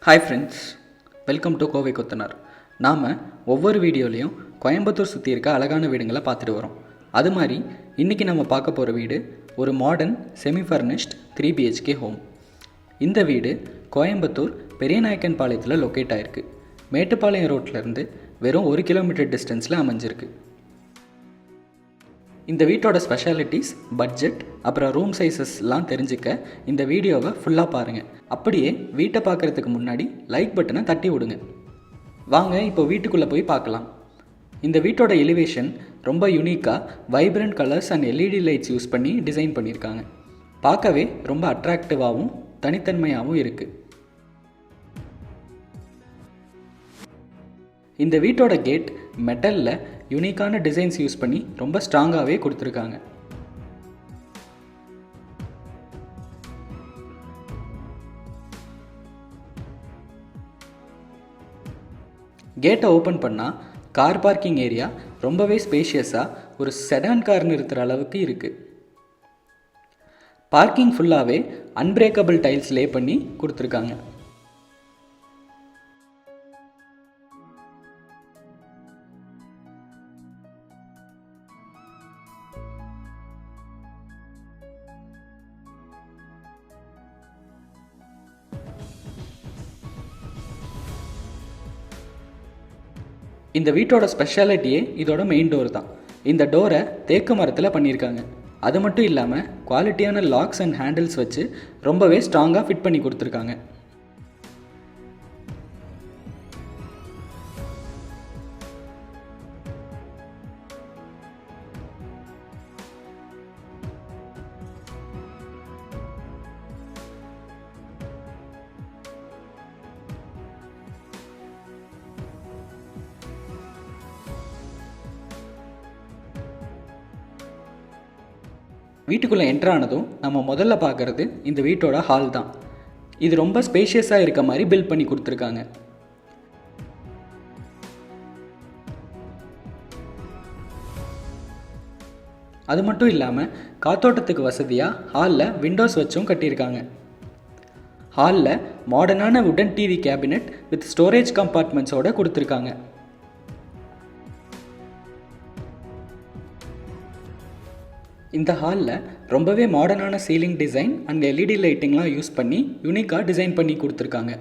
Hi friends, welcome to Kovai Kothanar. நாம் ஒவ்வொரு வீடியோலையும் கோயம்புத்தூர் சுற்றி இருக்க அழகான வீடுங்களை பார்த்துட்டு வரோம். அது மாதிரி இன்றைக்கி நம்ம பார்க்க போகிற வீடு ஒரு modern semi furnished 3 BHK home. இந்த வீடு கோயம்புத்தூர் பெரியநாயக்கன் பாளையத்தில் லொக்கேட் ஆகிருக்கு. மேட்டுப்பாளையம் ரோட்லேருந்து வெறும் 1 கிலோமீட்டர் டிஸ்டன்ஸில் அமைஞ்சிருக்கு. இந்த வீட்டோட ஸ்பெஷாலிட்டிஸ், பட்ஜெட், அப்புறம் ரூம் சைஸஸ்லாம் தெரிஞ்சுக்க இந்த வீடியோவை ஃபுல்லாக பாருங்கள். அப்படியே வீட்டை பார்க்குறதுக்கு முன்னாடி லைக் பட்டனை தட்டி விடுங்க. வாங்க இப்போ வீட்டுக்குள்ளே போய் பார்க்கலாம். இந்த வீட்டோட எலிவேஷன் ரொம்ப யூனிக்காக vibrant colours and LED lights use பண்ணி டிசைன் பண்ணியிருக்காங்க. பார்க்கவே ரொம்ப அட்ராக்டிவாகவும் தனித்தன்மையாகவும் இருக்குது. இந்த வீட்டோட கேட் மெட்டலில் யூனிக்கான டிசைன்ஸ் யூஸ் பண்ணி ரொம்ப ஸ்ட்ராங்காகவே கொடுத்துருக்காங்க. கேட்டை ஓப்பன் பண்ணால் கார் பார்க்கிங் ஏரியா ரொம்பவே ஸ்பேஷியஸாக ஒரு செடான் கார் நிறுத்துகிற அளவுக்கு இருக்குது. பார்க்கிங் ஃபுல்லாகவே அன்பிரேக்கபிள் டைல்ஸ் லே பண்ணி கொடுத்துருக்காங்க. இந்த வீட்டோட ஸ்பெஷாலிட்டியே இதோட மெயின் டோர் தான். இந்த டோரை தேக்கு மரத்தில் பண்ணியிருக்காங்க. அது மட்டும் இல்லாமல் குவாலிட்டியான லாக்ஸ் அண்ட் ஹேண்டில்ஸ் வச்சு ரொம்பவே ஸ்ட்ராங்காக ஃபிட் பண்ணி கொடுத்துருக்காங்க. வீட்டுக்குள்ளே என்ட்ரானதும் நம்ம முதல்ல பார்க்குறது இந்த வீட்டோட ஹால் தான். இது ரொம்ப ஸ்பேஷியஸாக இருக்க மாதிரி பில்ட் பண்ணி கொடுத்துருக்காங்க. அது மட்டும் இல்லாமல் காத்தோட்டத்துக்கு வசதியாக ஹாலில் விண்டோஸ் வச்சும் கட்டியிருக்காங்க. ஹாலில் மாடர்னான வுடன் டிவி கேபினெட் வித் ஸ்டோரேஜ் கம்பார்ட்மெண்ட்ஸோடு கொடுத்துருக்காங்க. இந்த ஹாலில் ரொம்பவே மாடர்னான சீலிங் டிசைன் அண்ட் LED லைட்டிங்லாம் யூஸ் பண்ணி யூனிக்காக டிசைன் பண்ணி கொடுத்துருக்காங்க.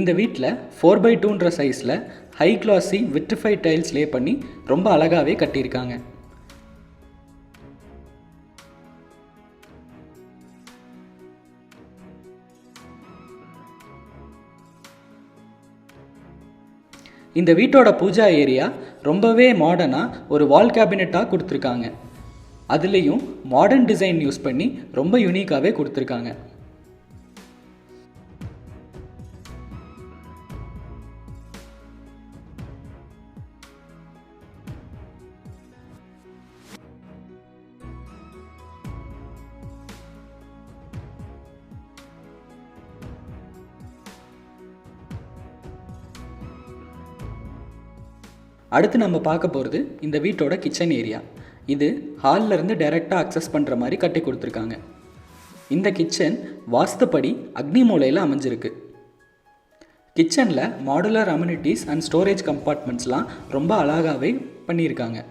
இந்த வீட்டில் 4x2ன்ற சைஸில் high glassy vitrified tiles lay பண்ணி ரொம்ப அழகாகவே கட்டியிருக்காங்க. இந்த வீட்டோட பூஜா ஏரியா ரொம்பவே மாடர்னாக ஒரு வால் கேபினெட்டாக கொடுத்துருக்காங்க. அதுலேயும் மாடர்ன் டிசைன் யூஸ் பண்ணி ரொம்ப யூனிக்காகவே கொடுத்துருக்காங்க. அடுத்து நம்ம பார்க்க போகிறது இந்த வீட்டோட கிச்சன் ஏரியா. இது ஹாலில் இருந்து டைரெக்டாக அக்சஸ் பண்ணுற மாதிரி கட்டி கொடுத்துருக்காங்க. இந்த கிச்சன் வாஸ்துப்படி அக்னி மூலையில் அமைஞ்சிருக்கு. கிச்சனில் மாடுலர் அம்யூனிட்டிஸ் அண்ட் ஸ்டோரேஜ் கம்பார்ட்மெண்ட்ஸ்லாம் ரொம்ப அழகாகவே பண்ணியிருக்காங்க.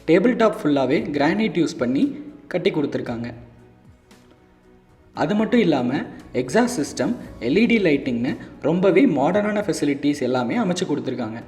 டேபிள் டாப் ஃபுல்லாகவே கிரானைட் யூஸ் பண்ணி கட்டி கொடுத்துருக்காங்க. அது மட்டும் இல்லாமல் எக்ஸாஸ்ட் சிஸ்டம், LED லைட்டிங்னு ரொம்பவே மாடர்னான ஃபெசிலிட்டிஸ் எல்லாமே அமைச்சு கொடுத்துருக்காங்க.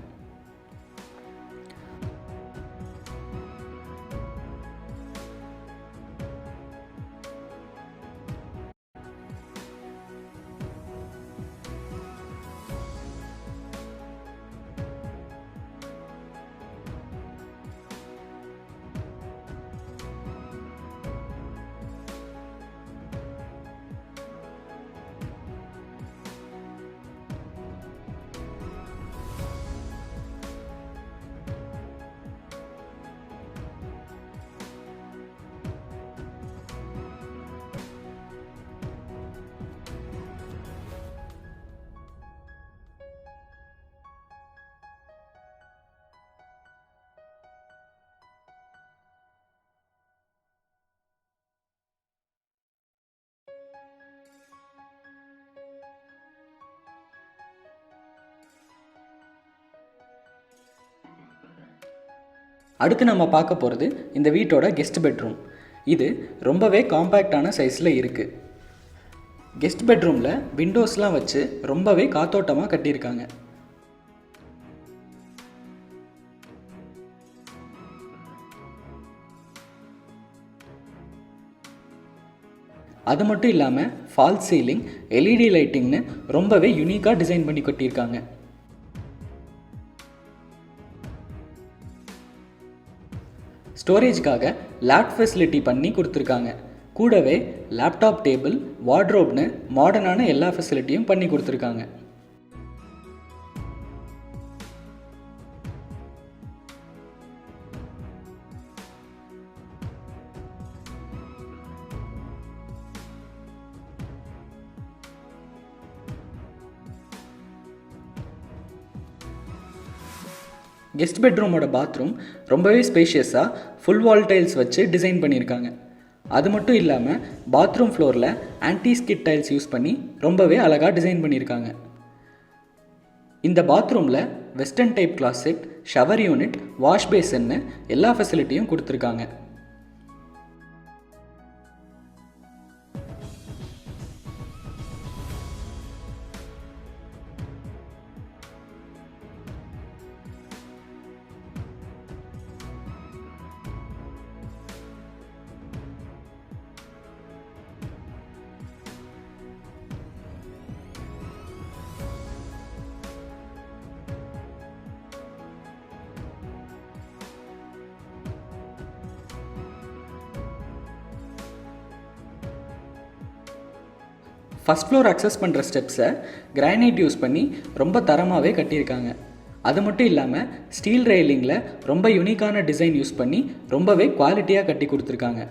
அடுத்து நம்ம பார்க்க போகிறது இந்த வீட்டோட கெஸ்ட் பெட்ரூம். இது ரொம்பவே காம்பேக்டான சைஸில் இருக்குது. கெஸ்ட் பெட்ரூமில் விண்டோஸ்லாம் வச்சு ரொம்பவே காத்தோட்டமாக கட்டியிருக்காங்க. அது மட்டும் இல்லாமல் ஃபால்ஸ் சீலிங், எல்இடி லைட்டிங்னு ரொம்பவே யூனிக்காக டிசைன் பண்ணி கட்டியிருக்காங்க. ஸ்டோரேஜ்க்காக லேப் ஃபெசிலிட்டி பண்ணி கொடுத்துருக்காங்க. கூடவே லேப்டாப் டேபிள், வார்ட்ரோப்னு மாடர்னான எல்லா ஃபெசிலிட்டியும் பண்ணி கொடுத்துருக்காங்க. கெஸ்ட் பெட்ரூமோட பாத்ரூம் ரொம்பவே ஸ்பேஷியஸாக ஃபுல் வால் டைல்ஸ் வச்சு டிசைன் பண்ணியிருக்காங்க. அது மட்டும் இல்லாமல் பாத்ரூம் ஃப்ளோரில் ஆன்டி ஸ்கிட் டைல்ஸ் யூஸ் பண்ணி ரொம்பவே அழகாக டிசைன் பண்ணியிருக்காங்க. இந்த பாத்ரூமில் western type closet, shower unit, wash பேசன்னு எல்லா ஃபெசிலிட்டியும் கொடுத்துருக்காங்க. ஃபஸ்ட் ஃப்ளோர் அக்சஸ் பண்ணுற ஸ்டெப்ஸை கிரானைட் யூஸ் பண்ணி ரொம்ப தரமாகவே கட்டியிருக்காங்க. அது மட்டும் இல்லாமல் ஸ்டீல் ரெயிலிங்கில் ரொம்ப யூனிக்கான டிசைன் யூஸ் பண்ணி ரொம்பவே குவாலிட்டியாக கட்டி கொடுத்துருக்காங்க.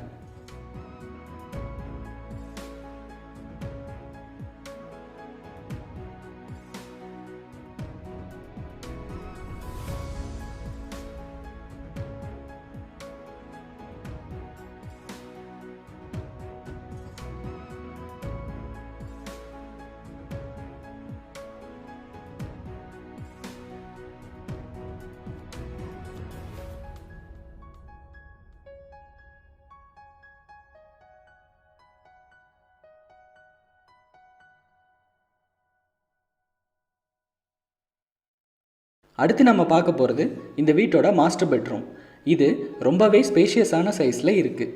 அடுத்து நம்ம பார்க்க போகிறது இந்த வீட்டோட மாஸ்டர் பெட்ரூம். இது ரொம்பவே ஸ்பேஷியஸான சைஸில் இருக்குது.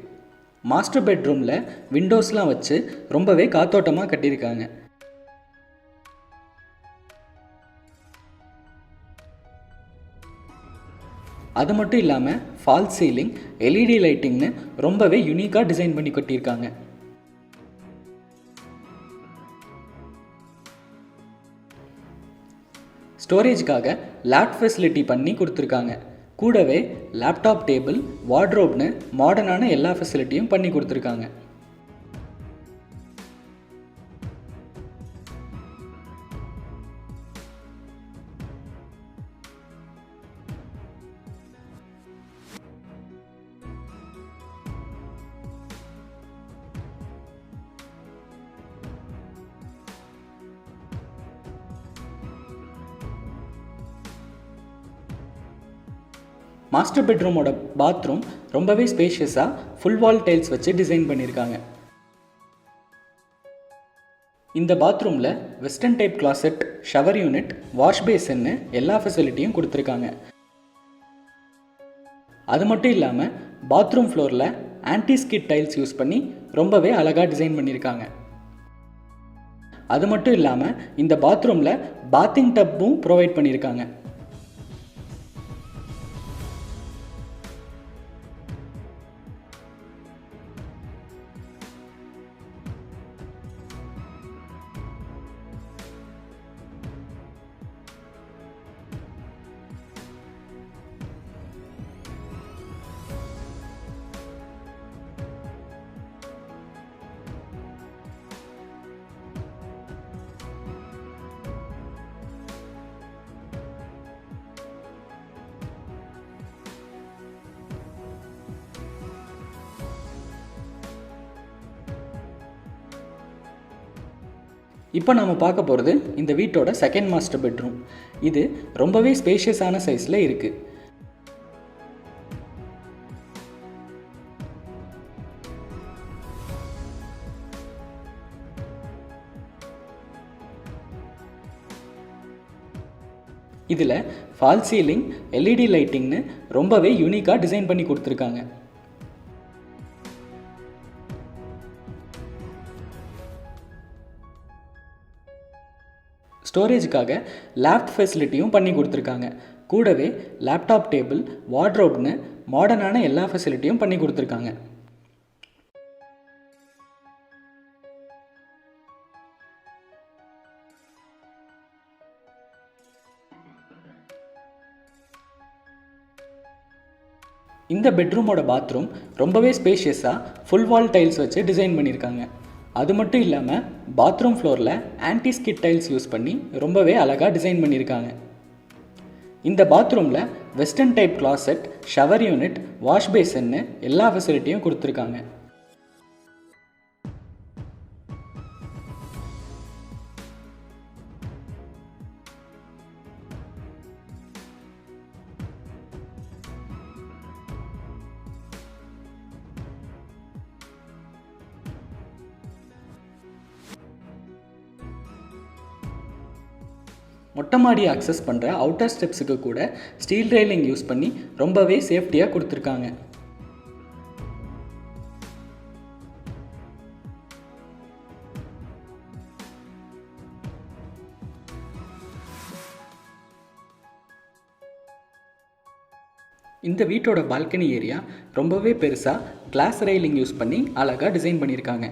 மாஸ்டர் பெட்ரூமில் விண்டோஸ்லாம் வச்சு ரொம்பவே காத்தோட்டமாக கட்டியிருக்காங்க. அது மட்டும் இல்லாமல் ஃபால்ஸ் சீலிங், எல்இடி லைட்டிங்னு ரொம்பவே யூனிக்காக டிசைன் பண்ணி கட்டியிருக்காங்க. ஸ்டோரேஜ்க்காக லேப் ஃபெசிலிட்டி பண்ணி கொடுத்துருக்காங்க. கூடவே லேப்டாப் டேபிள், வார்ட்ரோப்னு மாடர்னான எல்லா ஃபெசிலிட்டியும் பண்ணி கொடுத்துருக்காங்க. மாஸ்டர் பெட்ரூமோட பாத்ரூம் ரொம்பவே ஸ்பேஷியஸாக ஃபுல் வால் டைல்ஸ் வச்சு டிசைன் பண்ணியிருக்காங்க. இந்த பாத்ரூமில் western type closet, shower unit, wash பேசன்னு எல்லா ஃபெசிலிட்டியும் கொடுத்துருக்காங்க. அது மட்டும் இல்லாமல் பாத்ரூம் ஃப்ளோரில் ஆன்டி ஸ்கிட் டைல்ஸ் யூஸ் பண்ணி ரொம்பவே அழகாக டிசைன் பண்ணியிருக்காங்க. அது மட்டும் இல்லாமல் இந்த பாத்ரூமில் பாத்திங் டப்பும் ப்ரொவைட் பண்ணியிருக்காங்க. இப்போ நம்ம பார்க்க போகிறது இந்த வீட்டோட செகண்ட் மாஸ்டர் பெட்ரூம். இது ரொம்பவே ஸ்பேஷியஸான சைஸில் இருக்குது. இதில் ஃபால் சீலிங், எல்இடி லைட்டிங்னு ரொம்பவே யூனிக்காக டிசைன் பண்ணி கொடுத்துருக்காங்க. ஸ்டோரேஜுக்காக லேப்ட் ஃபெசிலிட்டியும் பண்ணி கொடுத்துருக்காங்க. கூடவே லேப்டாப் டேபிள், வார்ட்ரோப்னு மாடர்னான எல்லா ஃபெசிலிட்டியும் பண்ணி கொடுத்துருக்காங்க. இந்த பெட்ரூமோட பாத்ரூம் ரொம்பவே ஸ்பேஷியஸாக ஃபுல் வால் டைல்ஸ் வச்சு டிசைன் பண்ணியிருக்காங்க. அது மட்டும் இல்லாமல் பாத்ரூம் ஃப்ளோரில் ஆன்டி ஸ்கிட் டைல்ஸ் யூஸ் பண்ணி ரொம்பவே அழகாக டிசைன் பண்ணியிருக்காங்க. இந்த பாத்ரூமில் western type closet, shower unit, wash பேசன்னு எல்லா ஃபெசிலிட்டியும் கொடுத்துருக்காங்க. மொட்டை மாடி அக்சஸ் பண்ணுற அவுட்டர் ஸ்டெப்ஸுக்கு கூட ஸ்டீல் ரெயிலிங் யூஸ் பண்ணி ரொம்பவே சேஃப்டியாக கொடுத்துருக்காங்க. இந்த வீட்டோட பால்கனி ஏரியா ரொம்பவே பெருசாக கிளாஸ் ரெயிலிங் யூஸ் பண்ணி அழகாக டிசைன் பண்ணியிருக்காங்க.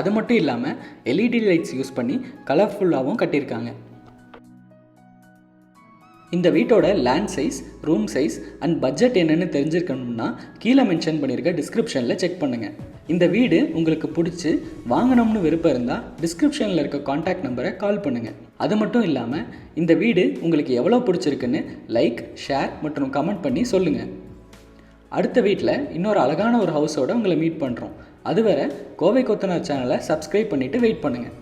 அது மட்டும் இல்லாமல் எல்இடி லைட்ஸ் யூஸ் பண்ணி கலர்ஃபுல்லாகவும் கட்டியிருக்காங்க. இந்த வீட்டோட land size, room size and budget என்னென்னு தெரிஞ்சிருக்கணும்னா கீழே மென்ஷன் பண்ணியிருக்க டிஸ்கிரிப்ஷனில் செக் பண்ணுங்கள். இந்த வீடு உங்களுக்கு பிடிச்சி வாங்கணும்னு விருப்பம் இருந்தால் டிஸ்கிரிப்ஷனில் இருக்க காண்டாக்ட் நம்பரை கால் பண்ணுங்கள். அது மட்டும் இல்லாமல் இந்த வீடு உங்களுக்கு எவ்வளோ பிடிச்சிருக்குன்னு லைக், ஷேர் மற்றும் கமெண்ட் பண்ணி சொல்லுங்கள். அடுத்த வீட்டில் இன்னொரு அழகான ஒரு ஹவுஸோடு உங்களை மீட் பண்ணுறோம். அதுவரை கோவை கொத்தனார் சேனலை சப்ஸ்கிரைப் பண்ணிவிட்டு வெயிட் பண்ணுங்கள்.